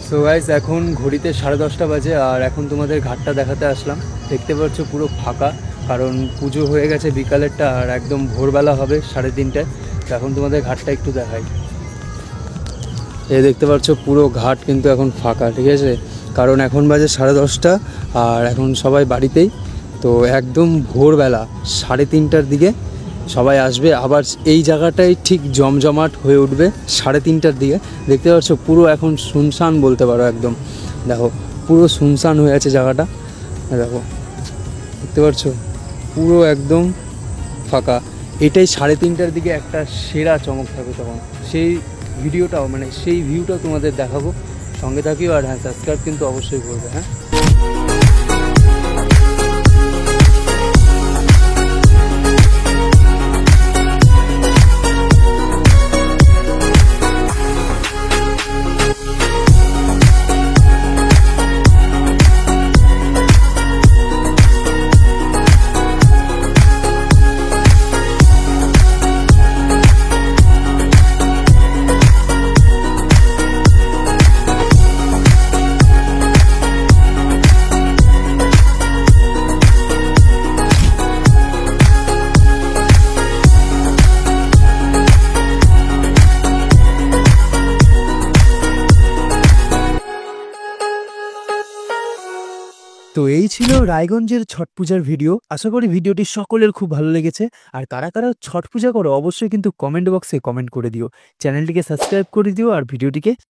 So guys, এখন ঘড়িতে 10:30 বাজে আর এখন তোমাদের ঘাটটা দেখাতে আসলাম। দেখতে পাচ্ছ পুরো ফাঁকা, কারণ পুজো হয়ে গেছে বিকালেরটা আর একদম ভোরবেলা হবে 3:30টায়। তো এখন তোমাদের ঘাটটা একটু দেখাই। এই দেখতে পাচ্ছ পুরো ঘাট কিন্তু এখন ফাঁকা, ঠিক আছে, কারণ এখন বাজে 10:30 আর এখন সবাই বাড়িতেই। তো একদম ভোরবেলা 3:30টার দিকে সবাই আসবে, আবার এই জায়গাটাই ঠিক জমজমাট হয়ে উঠবে 3:30টার দিকে। দেখতে পাচ্ছ পুরো এখন শুনশান বলতে পারো, একদম দেখো পুরো শুনশান হয়ে আছে জায়গাটা। দেখো দেখতে পাচ্ছ পুরো একদম ফাঁকা। এটাই 3:30টার দিকে একটা সেরা চমক থাকবে তখন, সেই ভিডিওটাও মানে সেই ভিউটাও তোমাদের দেখাবো। সঙ্গে থাকিও আর হ্যাঁ, সাবস্ক্রাইব কিন্তু অবশ্যই করবে। হ্যাঁ, তো এই ছিল রায়গঞ্জের ছট পূজার ভিডিও। আশা করি ভিডিওটি সকলের খুব ভালো লেগেছে। আর কারা কারা ছট পূজা করো অবশ্যই কিন্তু কমেন্ট বক্সে কমেন্ট করে দিও। চ্যানেলটিকে সাবস্ক্রাইব করে দিও আর ভিডিওটিকে